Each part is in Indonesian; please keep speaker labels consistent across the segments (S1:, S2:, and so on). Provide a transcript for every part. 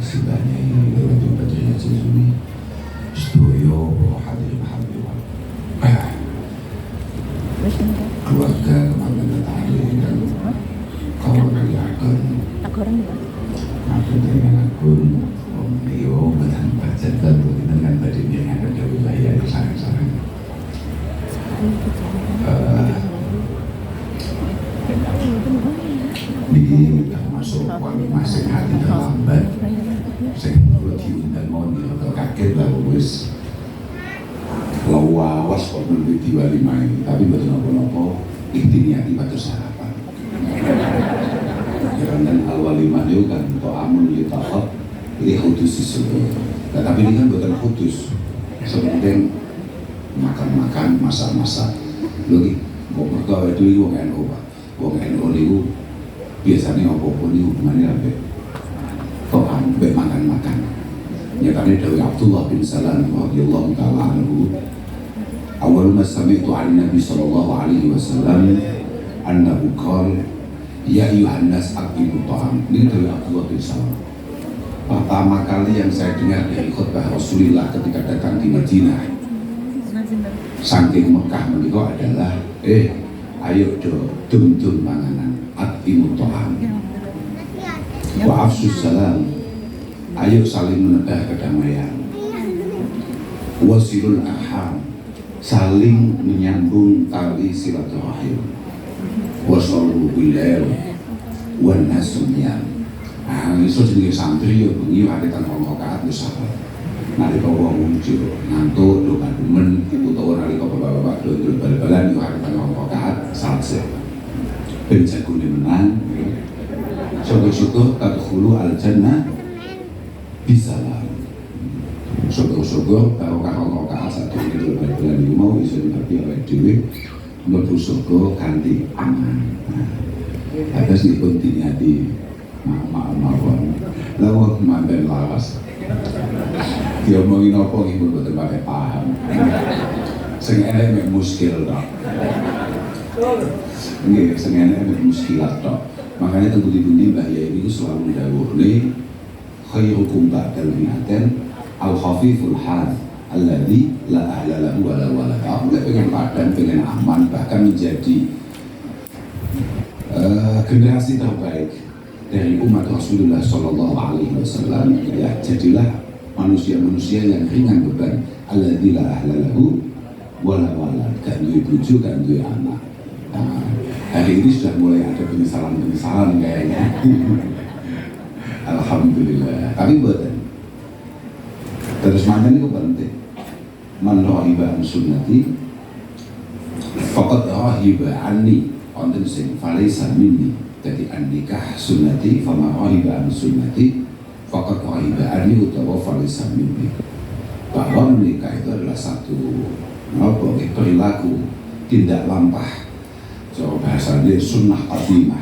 S1: Sibanya Lailatul Qadar Jazuli Sedoyo hadirin keluarga kemana tadi dan kawan kalian aku dengan akun Om Leo dan baca dan dengan badan yang ada di wilayah di sana-sana ini termasuk masing hati terlambat saya diundang moni atau kaget lah wis lawas kok menurut diwali main tapi betul nopo intinya tiba sarapan karena al-walimah itu kan to'amun li ta'ab li khudus disuruh tapi ini kan bukan khudus seperti makan-makan masak-masak lagi kok mertua itu wong NU Pak wong NU itu biasanya apa-apa ini hubungannya sampai to'am, sampai makan-makan nyatanya dari Abdullah bin Salam radhiyallahu ta'ala anhu awal ma sami'tu 'an Nabi sallallahu alaihi wasallam annahu qala ya ayyuhan nas aqimu ta'am. Ini dari Abdullah bin Salam. Pertama kali yang saya dengar dari khutbah Rasulullah ketika datang di Madinah saking Mekah menika adalah ayo do dum-dum panganan aqimu ta'am wa afsus salam, ayo saling menebar kedamaian wasilul arham, saling menyambung tali silaturahim wasallu bilal wan nasumyan. Iso jenenge santri yo bengi aritan rakaat wis apa nalika wong muncul ngantuk do kadumen utawa nalika bapak-bapak do bal-balan yo aritan rakaat salse ben jagone menang syukur-syukur tadkhulu al-jannah bisalam syukur-syukur karo rakaat satu itu bal-balan iki mau iso dibagi oleh dhewe mlebu surga kanthi aman. Atas dipun diniati mawon. Lawang manten lawas. Diomongin apa iki pun boten pakai paham. Sing enek mek muskil tok. Nggih, sing enek mek muskilat tok. Makanya tengku-tengku Mbah Yai ini selalu dawuhne khairukum ba'dal mi'aten al-khafiful hal alladzi la ahla lahu wa la walad. Aku pengen padan, pengen aman, bahkan menjadi generasi terbaik dari umat Rasulullah Sallallahu Alaihi Wasallam. Ya, jadilah manusia-manusia yang ringan beban. Alladzi la ahla lahu wa la walad. Kan duwe bojo, kan duwe anak. Nah, hari ini sudah mulai ada penyesalan kayaknya. Alhamdulillah. Tapi buatan terus mantan itu penting. Man rahiba an sunnati faqad rahiba anni konten sing falaysa minni. Jadi an nikah sunnati fama rahiba an sunnati faqad rahiba anni utawa falaysa minni. Bahwa menikah itu adalah satu perilaku tindak lampah, so bahasanya sunnah qadimah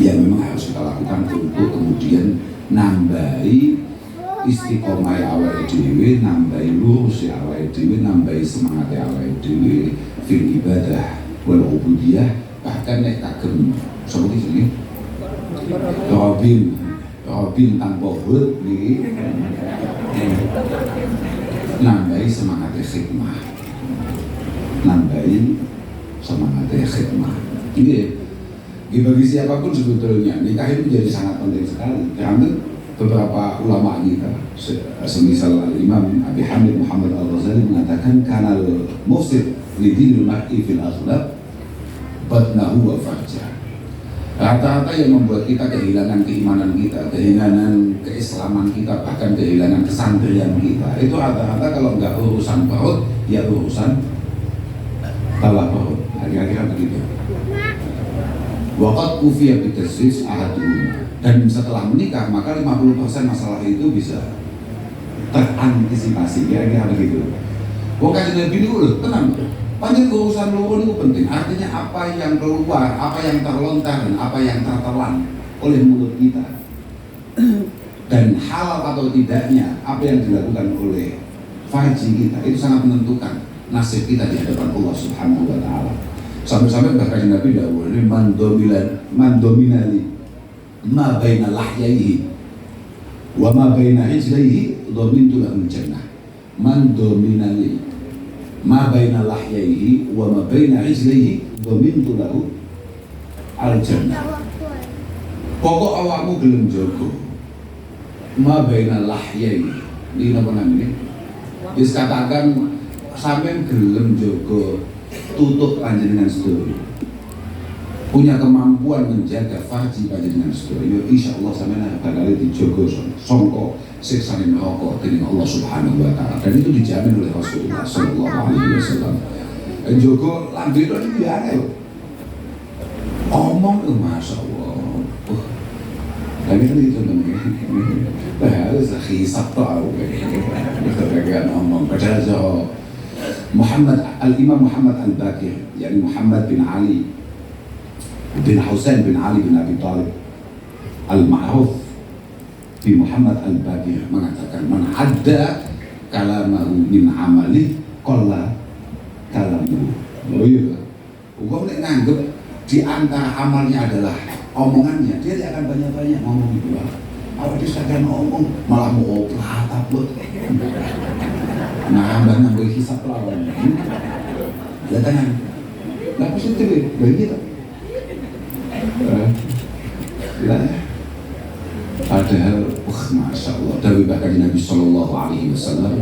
S1: yang memang harus kita lakukan untuk kemudian nambahi istiqomah awake dhewe, nambahi lurus awake dhewe, nambahi semangat awake dhewe fil ibadah wal ubudiyah. Bahkan nek kagem seperti ini Robin tanpa hud niki nambahi semangat khidmah, nambahi semangat khidmah. Ini bagi siapapun sebetulnya nikah itu menjadi sangat penting sekali. Karena beberapa ulama kita, semisal Imam Abi Hamid Muhammad Al-Ghazali mengatakan kanal mufsid lidinil mar'i fil akhlaq batnahu wa farjah. Rata-rata yang membuat kita kehilangan keimanan kita, kehilangan keislaman kita, bahkan kehilangan kesantrian kita, itu rata-rata kalau nggak urusan perut, ya urusan bawah perut. Kira-kira begitu. Waqad kufiya bitasris ahaduhuma. Dan setelah menikah maka 50% masalah itu bisa terantisipasi. Kira-kira begitu. Bukan Nabi dulu, tenang. Panjang urusan luhur itu penting. Artinya apa yang keluar, apa yang terlontar, dan apa yang tertelan oleh mulut kita, dan halal atau tidaknya apa yang dilakukan oleh farji kita itu sangat menentukan nasib kita di hadapan Allah Subhanahu wa Ta'ala. Sampai-sampai bahkan Nabi dahulu mandominali ma baina lahyaihi Wa ma baina ijlaihi dhamintu lahu jannah. Man dominani ma baina lahyaihi wa ma baina ijlaihi dhamintu lahu al jannah. Pokok awakmu gelem jogo ma baina lahyaihi. Ini napa namanya? Wis katakan sampean gelem jogo tutup panjenengan sedaya, punya kemampuan menjaga farji panjenengan sedaya, insyaallah sampeyan bakal dijogo sangka siksane neraka dening Allah Subhanahu wa taala. Dan itu dijamin oleh Rasulullah sallallahu alaihi wasallam. Jogo lambe itu biasa lho. Omong masyaallah. Tapi kan itu namanya harus hisab tahu kan ngomong padahal Imam Muhammad Al-Baqir, yakni Muhammad bin Ali bin Husain bin Ali bin Abi Thalib Al-Ma'ruf bi Muhammad Al-Baqir mengatakan, man hadda kalamahu min amali qalla kalamu. Oh iya, gua nganggep di antara amalnya adalah omongannya, dia tidak akan banyak-banyak ngomong gitu lah. Awak disadakan ngomong malah mau oplah tabut. Nah, banyak berhisap lawan. Lihat tangan. Nah, positif begitu. Lah. Padahal, masya Allah, dari bahkan Nabi Sallallahu Alaihi Wasallam,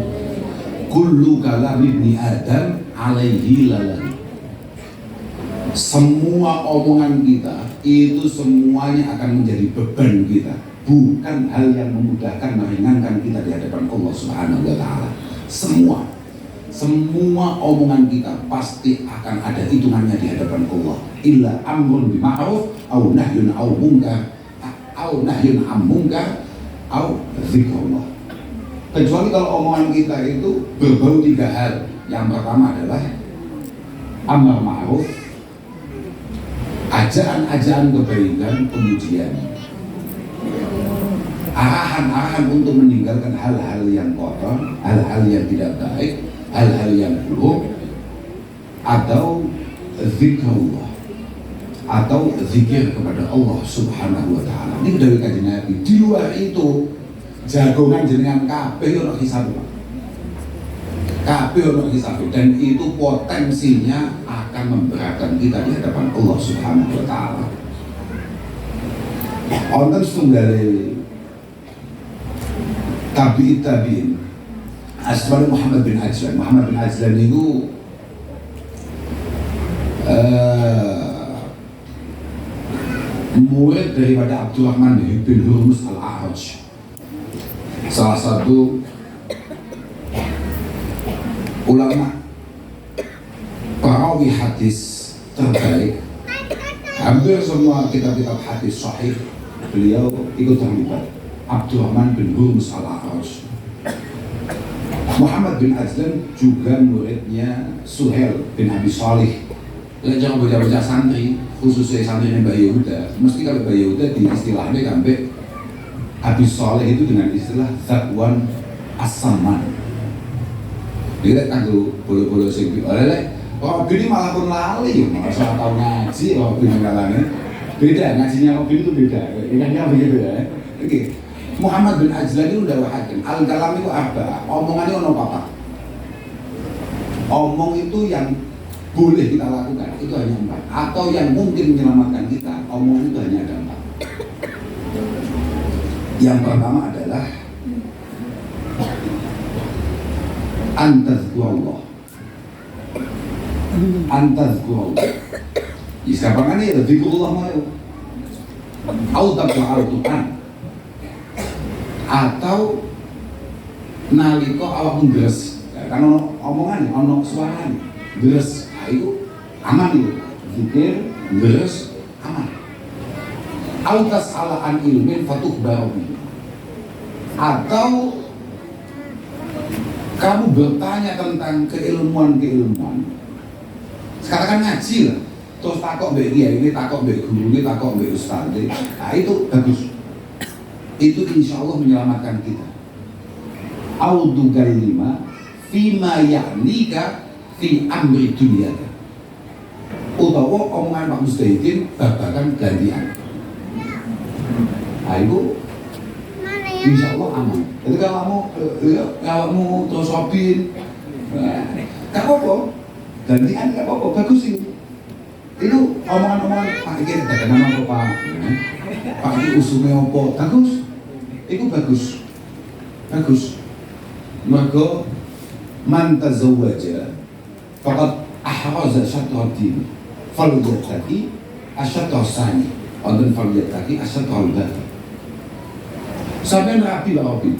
S1: kullu kalam ibni Adam alaihi lalan. Semua omongan kita itu semuanya akan menjadi beban kita, bukan hal yang memudahkan meringankan kita di hadapan Allah Subhanahu wa taala. Semua omongan kita pasti akan ada hitungannya di hadapan Allah. Illa amrun bil ma'ruf au nahyun au munkar au nahyun am munkar au zikrullah. Kecuali kalau omongan kita itu berbau tiga hal. Yang pertama adalah amar ma'ruf, ajaan-ajaan kebaikan, kemudian arahan-arahan untuk meninggalkan hal-hal yang kotor, hal-hal yang tidak baik, hal-hal yang buruk, atau zikrullah, atau zikir kepada Allah Subhanahu wa taala. Ini dari kajian Nabi. Di luar itu jagongan jenengan kabeh ono hisab. Kabeh ono hisab, dan itu potensinya akan memberatkan kita di hadapan Allah Subhanahu wa taala. Wonten setunggal tabi'in asmane Muhammad bin Ajlan. Muhammad bin Ajlan itu murid daripada Abdurrahman bin Hurmuz Al-A'raj, salah satu ulama perawi hadis terbaik. Hampir semua kitab-kitab hadis sahih beliau ikut terlibat. Abdurrahman bin Hurmuz Al-A'raj. Muhammad bin Ajlan juga muridnya Suhail bin Abi Shalih. Jangan baca-baca santri, khususnya santrinya Mbah Yehuda. Mesti kalau Mbah Yehuda di istilahnya sampai Abi Shalih itu dengan istilah Zakwan As-Saman. Dia kan tuh bolo-bolo sing oleh Robi ini malah pun lali, malah salah tahu ngaji Robi mengalami. Beda ngajinya Robi itu beda. Ingatnya begitu ya. Oke. Muhammad bin Ajlan itu udah hakim. Al-kalam itu apa? Omongannya ono apa? Omong itu yang boleh kita lakukan itu hanya 4, atau yang mungkin menyelamatkan kita, omongan itu hanya ada 4. Yang pertama adalah antazkurullah. Antazkurullah. Siapa kan ini? Zikrullah mau. Autabul Al-Quran. Atau naliko awakmu deres, kan ono omongan, ono suara deres, itu aman itu, zikir deres aman. Autas alaan ilmin fatuh barobi, atau kamu bertanya tentang keilmuan. Sekarang kan ngaji lah, terus takok mbek kiai ini, takok mbek guru ini, takok mbek ustaz ini, nah itu bagus. Itu insya Allah menyelamatkan kita. Audugal 5 fima ya'nika fi amri dunia. Utawa omongan Pak Mustahidin babakan gantian. Nah itu insya Allah aman. Jadi kalau kamu terus hobin, gak apa-apa. Gantian gak apa-apa, bagus ini. Itu omongan-omongan Pak iki dagangan apa Pak? Pak iki usume apa? Bagus. Itu bagus. Bagus. Mergo man tazawwaja faqad ahraza syatra din. Falyataqi asyatra sani. Wonten falyataqi asyatra al-baqi. Sampai rapi Pak Robi.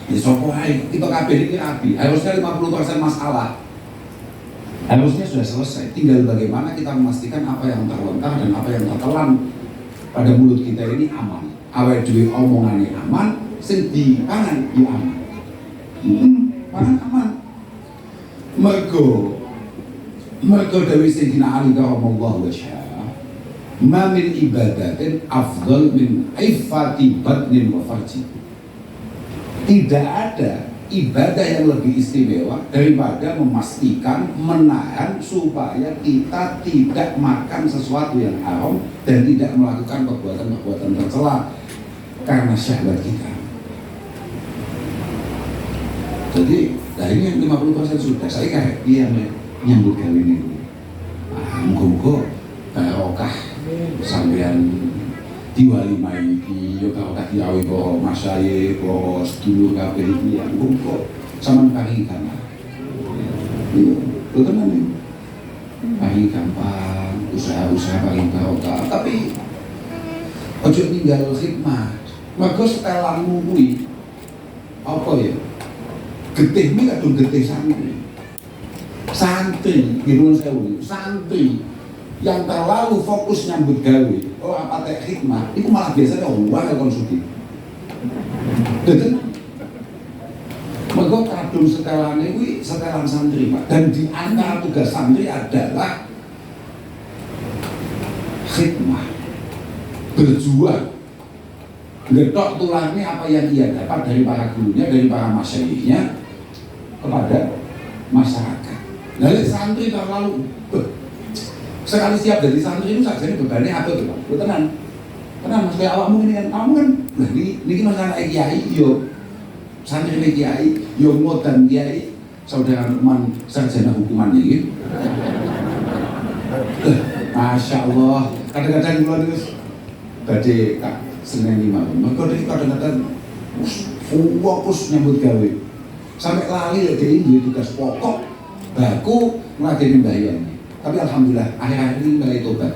S1: Ya sapa ae, kita kabeh iki rapi. Harusnya 50% masalah. Harusnya sudah selesai. Tinggal bagaimana kita memastikan apa yang terlontar dan apa yang tertelan pada mulut kita ini aman. Awal dhewe omongane aman, sing dipangan ya aman. Pangan aman. Mergo dawuh Sayyidina Ali radhiyallahu anhu, "Ma min ibadatin afdal min iffati batnin wa farji." Tidak ada ibadah yang lebih istimewa daripada memastikan, menahan supaya kita tidak makan sesuatu yang haram dan tidak melakukan perbuatan-perbuatan tercela karena syahwat kita. Jadi, ini 50% sudah. Saya kayak dia nyambut kali ini. Muga-muga barokah sampean diwalimai iki yo karo kaki awi karo masyaye karo sedulur kabeh iki ya muga sampean paringi gampang. Iya, betul nih. Paringi gampang, usaha-usaha paling barokah, tapi ojo ninggal khidmat. Mergo setelanmu kuwi apa ya? Getihmu kadung getih santri. Santri, gitu sewu, santri yang terlalu fokus nyambut gawe, apa teh hikmah, itu malah biasanya orang konsumsi. Jadi, mereka kadung setelan ini setelan santri Pak. Dan di antara tugas santri adalah hikmah, berjuang, ngetok tulangnya apa yang ia dapat dari para gurunya, dari para masyayikhnya kepada masyarakat. Lalu santri terlalu sekali siap jadi santri itu saja bebannya apa tuh Pak? Tenang mas, kayak awakmu ini kan, kamu kan, nah ini masalah kiai, yo santri ini kiai, yo ngodan kiai, saudara teman sarjana hukuman ini. Masya Allah, kadang-kadang keluar terus, tadi kak Senin 5, maka kadang-kadang fokus nyambut gawe, sampai lali ya dia ini tugas pokok, baku ngeladenin bayannya. Tapi alhamdulillah akhir-akhir ini mulai tobat.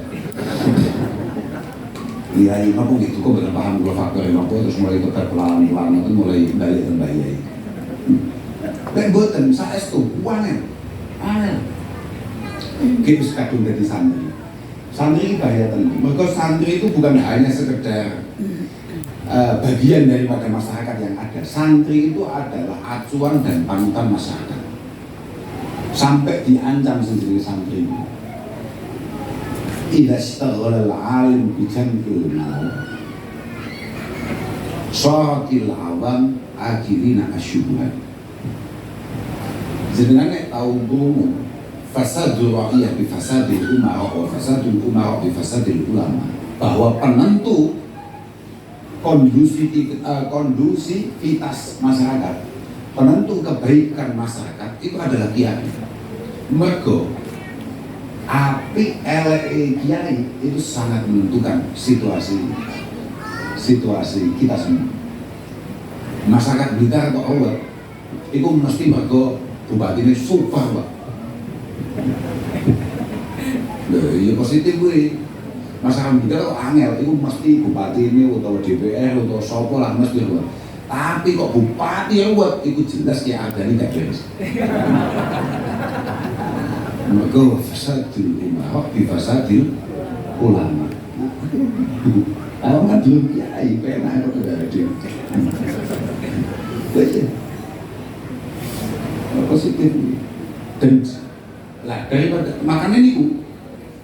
S1: Iya, apa gitu kok bener paham dua faktor yang apa terus mulai tobat pelan-pelan itu mulai balik dan bayai. Dan boten saestu uangnya. Kita kadung dari santri. Santri bahaya tenan. Maka santri itu bukan hanya sekedar bagian daripada masyarakat yang ada. Santri itu adalah acuan dan panutan masyarakat. Sampai diancam sendiri santri. Idza istaghala al-alim bi jam'il mal saratil awam akhirina asyubhat. Jenengan nek tau ngomong fasadul ra'iyah bi fasadil umara wa fasadul umara bi fasadil ulama, bahwa penentu kondusivitas masyarakat, penentu kebaikan masyarakat itu adalah kiai. Mergo api eleke kiai itu sangat menentukan situasi kita semua. Masyarakat Blitar kok awet itu mesti mergo bupati ini super Pak. Ya positif gue. Masyarakat Blitar kok angel itu mesti bupati ini atau DPR atau sopo lah mesti awet. Tapi kok bupati awet itu jelas ya ada ini gak beres. Maka fasadil umara bi fasadil ulama. Awak kan belum kiai, pernah kok ada dia. Betul. Positif. Dan lah daripada makanya ini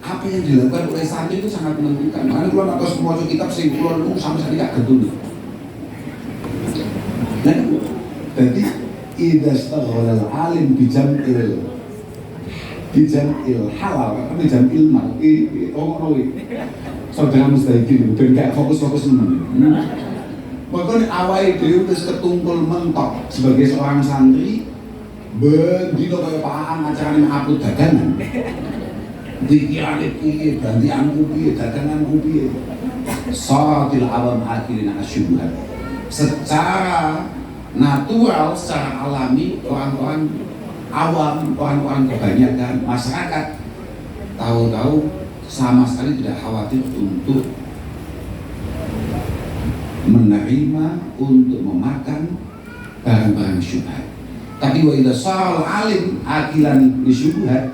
S1: apa yang dilakukan oleh santri itu sangat menentukan. Makanya kalau atas semua kitab sing kula itu sampai saat ini gak getun. Nah, jadi idza istaghala al-alim bi jam'il halal, kan jam'il mal, ngono iki. Saudara mustahil ben gak fokus-fokus tenan. Maka awake dhewe wis ketungkul mentok sebagai seorang santri, bendino kaya paang acarane upload dagangan. Pikirane piye, gantianku piye, daganganku piye. Saratil awam akhirina asyubuhat. Secara natural, secara alami orang-orang awam, orang-orang kebanyakan masyarakat tahu-tahu sama sekali tidak khawatir untuk menerima, untuk memakan barang-barang syubhat. Tapi wa idza sal alim akilan li syubhat,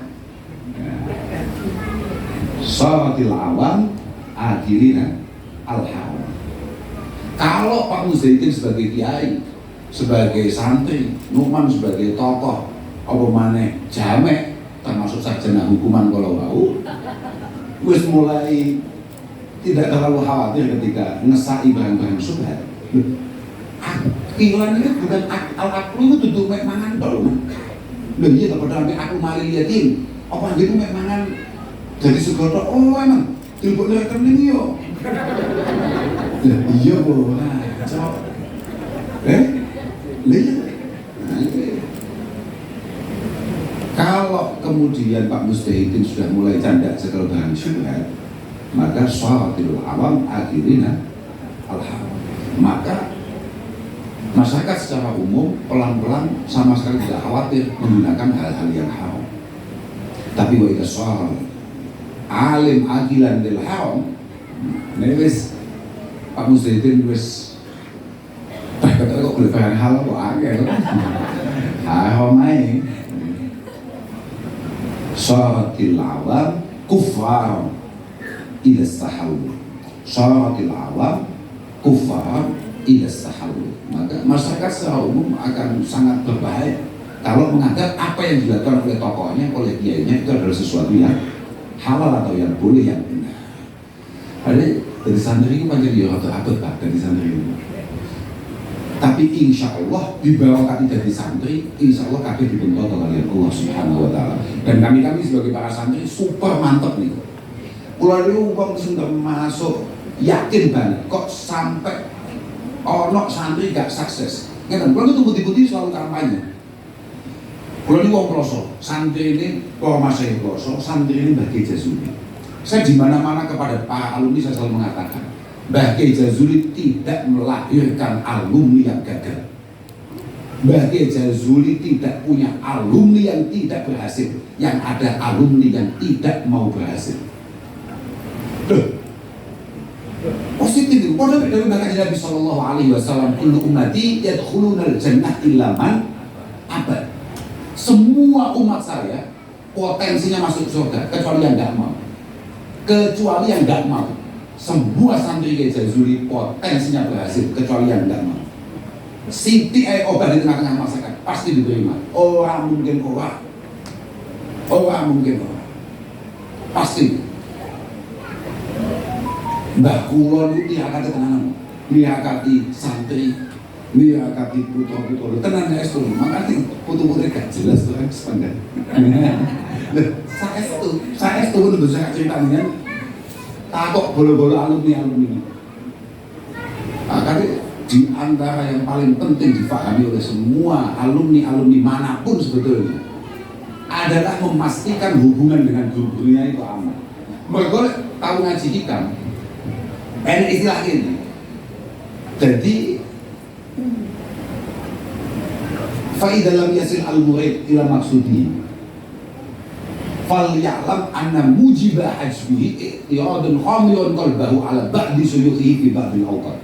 S1: salatil awam akilina al haram. Kalau Pak Muzaitin sebagai kiai, sebagai santri, Numan sebagai tokoh, apa maneh jamek termasuk sarjana hukuman kalau mau, wis mulai tidak terlalu khawatir ketika ngesai barang-barang syubhat. Akilan itu bukan al-aklu itu duduk mek mangan tok lho. Lho iya to padha mek aku mari yakin. Apa gitu mek mangan jadi segotok. Oh emang dilebokne rekening yo. Lah iya po. Nah, cok. Lihat. Kalau kemudian Pak Mustahidin sudah mulai candak segala barang syubhat, maka syaratil awam akhirina al-haram. Maka masyarakat secara umum pelan-pelan sama sekali tidak khawatir menggunakan hal-hal yang haram. Tapi wa idza syara alim agilan lil haram, wis Pak Mustahidin wis kata kok boleh barang halal kok akeh. Haram ae. Syaratil awam kufar ila sahawul. Syaratil awam kufar ila sahawul. Maka masyarakat secara umum akan sangat berbahaya kalau menganggap apa yang dilakukan oleh tokohnya, oleh kiainya itu adalah sesuatu yang halal atau yang boleh, yang benar. Ada dari santri itu panjang ya atau abad Pak dari santri itu. Tapi insya Allah di bawah kami jadi santri, insya Allah kami dibentuk oleh Allah Subhanahu Wa Taala. Dan kami sebagai para santri super mantep nih. Pulau itu uang sudah masuk yakin banget. Kok sampai ono santri gak sukses? Kan? Pulau itu bukti-bukti selalu kampanye. Pulau ini uang pelosok, santri ini masih pelosok, santri ini bagi Jazuli. Saya di mana-mana kepada para alumni saya selalu mengatakan, Mbah Kiai Jazuli tidak melahirkan alumni yang gagal. Mbah Kiai Jazuli tidak punya alumni yang tidak berhasil. Yang ada alumni yang tidak mau berhasil. Positif itu. Pada dari Nabi Sallallahu Alaihi Wasallam, kullu ummati yadkhulunal jannah illa man abad. Semua umat saya potensinya masuk surga kecuali yang nggak mau. Kecuali yang nggak mau. Semua santri Kiai Jazuli potensinya berhasil kecuali yang tidak mau. Siti obat di tengah-tengah masyarakat pasti diterima. Orang mungkin orang pasti. Mbah Kulon itu diakati tenanan, diakati santri, diakati putra-putra. Tenan ya itu, makanya putra-putri gak jelas tuh kan sepandang. Saya itu untuk saya ceritanya. Takut bolo-bolo alumni. Karena di antara yang paling penting difahami oleh semua alumni manapun sebetulnya adalah memastikan hubungan dengan guru-gurunya itu aman. Mereka tahu ngaji hikam, enak istilah ini. Jadi faidah lam yasil al-murid ila maksudi fal ya'lam anna mujibah hajbihi i'tiradun khamilun qalbahu ala ba'di suyuhi fi ba'dil awqat.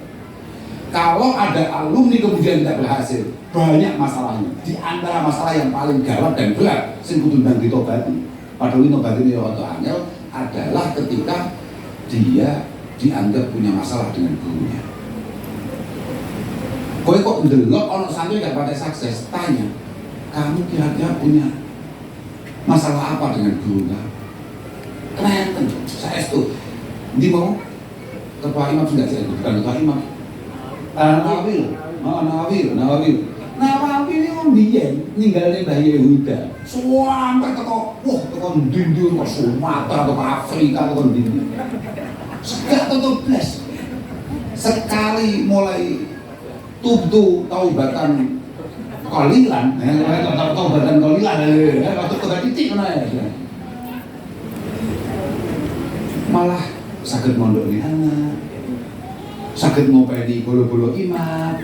S1: Kalau ada alumni kemudian tidak berhasil, banyak masalahnya. Di antara masalah yang paling gawat dan berat sing kudu ndang ditobati. Padahal nobati ya rada angel adalah ketika dia dianggap punya masalah dengan gurunya. Kowe kok ndelok ana santri gak pakai sukses, tanya, kamu kira-kira punya masalah apa dengan guru kamu? Kenapa? Saya itu di mau ketua imam sudah saya bukan ketua imam. Nawawi ini om biyen ninggalin Mbah Yehuda. Sampai teko ndi kok Sumatera atau Afrika atau ndi. Gak teko blas. Sekali mulai tubtu taubatan kolilan, taubatan kolilan, waktu tobat titik mana ya? Malah sakit mondok nih anak, sakit ngopeni bolo-bolo imam,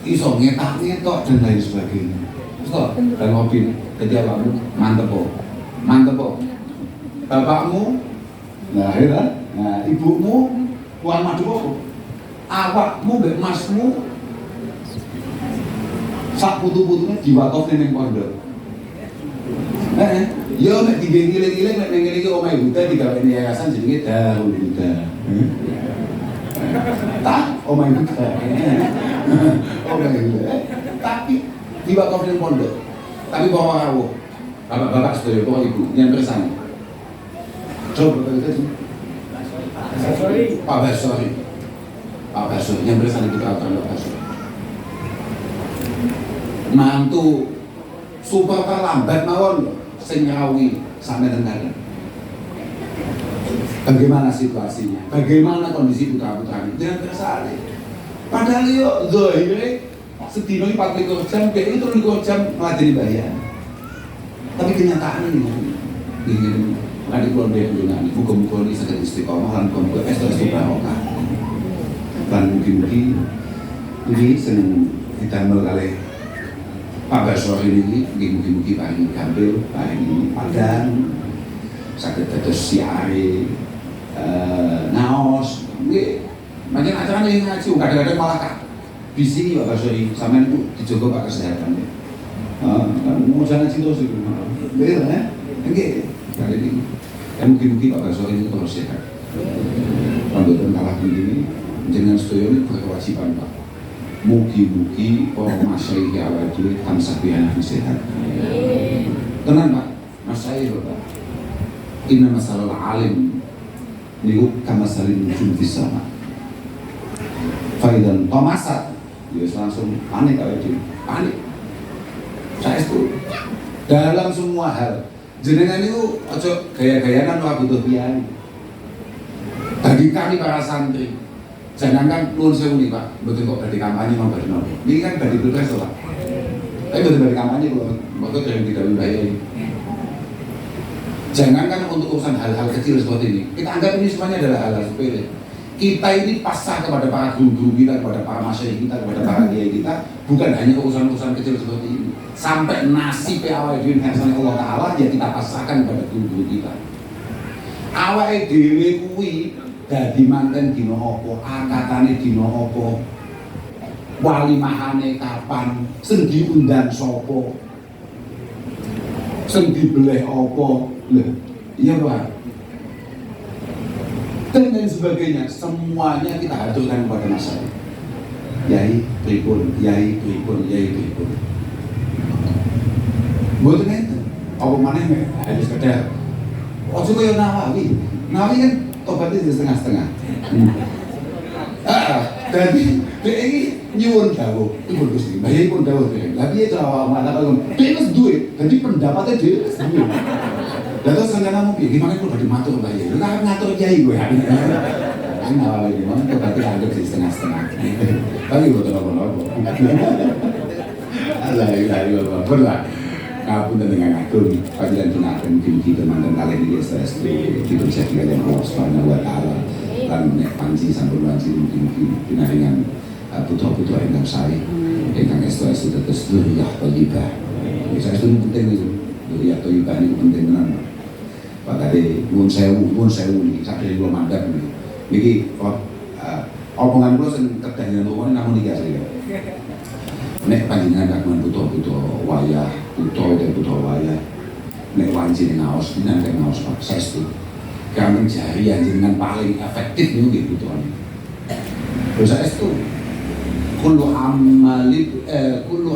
S1: iso ngetak-ngetok dan lain sebagainya. Terus dan ngopi ketika kamu mantep po, bapakmu, nah ibumu, tuan madu apa? Awakmu, mbek masmu, sak putu-putunya diwakaf ning pondok. Yo nek digeng-giling-giling nek ngene iki omahe Buddha digawene yayasan jenenge Darul Buddha. Tak omahe Buddha. Omahe Buddha. Tapi diwakaf ning pondok. Tapi bawa rawuh. Bapak-bapak sedaya bawa ibu yang bersama. Coba kita Pak Basori yang bersama kita akan Pak Basori. Mantu super terlambat mawon sing nyawi sampai dengan. Bagaimana situasinya? Bagaimana kondisi putra-putra itu yang bersari? Padahal yo zahire sedino 24 jam, itu 3 jam ngeladeni bayan. Tapi kenyataan ini adik keluar dari dunia ini, muka-muka ini sangat istiqomah dan muka-muka estos barokah. Dan mungkin ini senang ditamel oleh Pak Basori ini, mungkin paling gambil, paling padang, sakit terus siari, naos, macam acaranya yang ngaji, kadang-kadang malah kak. Di sini Pak Basori, sama itu dijogo Pak kesehatan. Mau jangan cinta sih, betul ya? Enggak, kali ini. Mungkin Pak Basori ini terus sehat. Pembuatan kalah begini, jangan setuju ini berkewajiban Pak. Mugi-mugi para masyayikh awal dhewe tansah pianah sehat. Tenan Pak, masyayikh Pak. Inna masalal alim niku kamasalin nujum fis sama. Faidan tomasat, dia langsung panik awal dhewe. Panik. Saya itu dalam semua hal. Jenengan itu ojo gaya-gayanan ora butuh pian. Bagi kami para santri, jangankan nuwun sewu nih Pak, mboten kok badhe kampanye mau badhe nopo. Ini kan badhe pilpres to Pak. Tapi mboten badhe kampanye kok, mboten yang tidak wilayah ini. Jangankan untuk urusan hal-hal kecil seperti ini, kita anggap ini semuanya adalah hal-hal sepele. Kita ini pasrah kepada para guru-guru kita, kepada para masyayikh kita, kepada para kiai kita, bukan hanya urusan-urusan kecil seperti ini. Sampai nasib awake dhewe ngersane Allah Taala ya kita pasrahkan kepada guru-guru kita. Awake dhewe kuwi dadi manten dina apa, akatane dina apa, walimahane kapan, sing diundang sapa, sing dibeleh apa, lho, iya Pak. Dan lain sebagainya, semuanya kita aturkan kepada masyarakat. Yai pripun, yai pripun, yai pripun. Mboten enten. Apa maneh harus kedar. Ojo kaya Nawawi. Nawawi kan tobatnya di setengah-setengah. Jadi dia ini nyuwun dawuh, nyuwun Gusti. Bayi pun dawuh dhewe. Lah piye cara mana kalau dia wis duwe, dadi pendapatnya dhewe wis duwe. Lah terus rencanamu piye? Gimana kok badhe matur bayi? Lu kan ngatur kiai kowe. Kan Nawawi memang tobatnya anggap di setengah-setengah. Tapi boten apa-apa. Allah ya Allah. Ngapunten dengan agung, panggilan tunaken mugi-mugi teman-teman kalian iki saestu diberkahi oleh Allah Subhanahu wa taala. Lan nek panji sampun wanci mugi-mugi pinaringan putra-putra ingkang sae, ingkang estu dados dzurriyyah thayyibah. Saestu penting itu. Dzurriyyah thayyibah niku penting tenan. Pak Kade nuwun sewu niki sadaya kula mandhap niki. Niki omongan kula sing kedah nang namun iki asli. Nek panjenengan kagungan putra-putra wayah, putra wayah, nek wanci ngaos, nangkep ngaos Pak saestu. Kami jari jenengan paling efektif niku nggih putra niku. Terus saestu kullu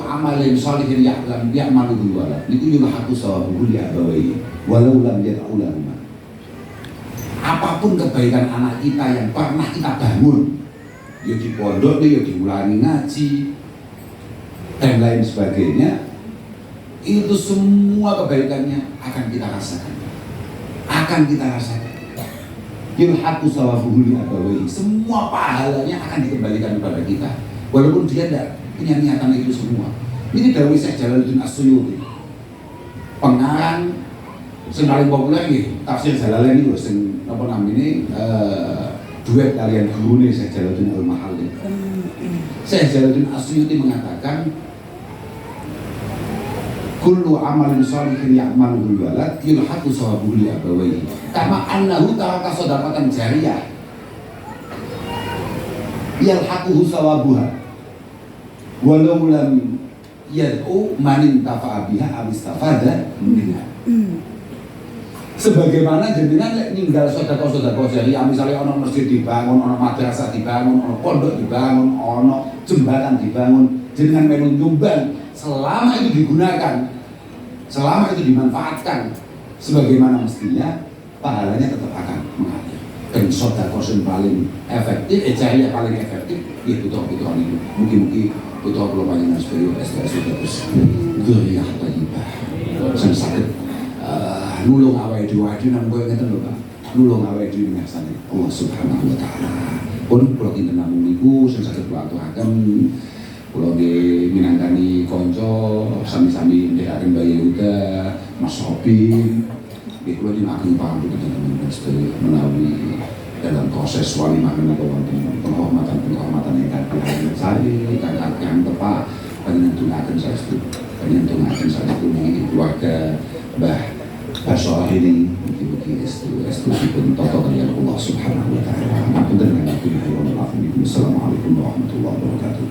S1: amalin sholihin ya'malu walad. Niku yulhaqu sawabuhu li abawayhi walau lam yad'u lahum. Apapun kebaikan anak kita yang pernah kita bangun, ya di pondok, ya diulangi ngaji dan lain sebagainya, itu semua kebaikannya akan kita rasakan. Yulhaqu sawabuhu li abawayhi. Semua pahalanya akan dikembalikan kepada kita walaupun dia tidak punya niatan itu semua. Ini dawuh Syekh Jalaluddin As-Suyuti, pengarang sing paling populer nggih tafsir Jalalain niku sing apa namine duet kalian gurune Syekh Jalaluddin Al-Mahalli. Syekh Jalaluddin As-Suyuti mengatakan kullu amalin sholihin ya'maluhu walad yulhaqu shawabuhu li abawayhi kama annahu taraka shadaqatan jariyah yalhaquhu shawabuha walau lam yad'u man intafa'a biha aw istafada minha. Sebagaimana jenengan lek ninggal sedekah-sedekah jariyah, misalnya ana masjid dibangun, ana madrasah dibangun, ana pondok dibangun, ana jembatan dibangun, jenengan melu nyumbang, selama itu digunakan, selama itu dimanfaatkan sebagaimana mestinya, pahalanya tetap akan mengalir. Dan sedekah yang paling efektif, jariyah paling efektif, ya butuh-butuh ini. Mungkin butuh kula panjenengan sedaya STS terus dzurriyyah thayyibah. Sing saged nulung awake dhewe nang koyo ngeten lho Pak. Nulung awake dhewe ngersane Allah Subhanahu wa taala. Pun kula kinten namung niku sing saged kula aturaken. Kula nggih minangkani kanca sami-sami ndhekaken Mbah Yehuda, Mas Robin. Nggih kula nyuwun pangapunten teman-teman sedaya menawi dalam proses walimah menika wonten penghormatan ingkang sari kang tepak panjenengan saestu panjenengan saestu keluarga Mbah Basoleh ini mugi-mugi estu dipun tata kaliyan Allah Subhanahu wa taala. Assalamualaikum warahmatullahi wabarakatuh.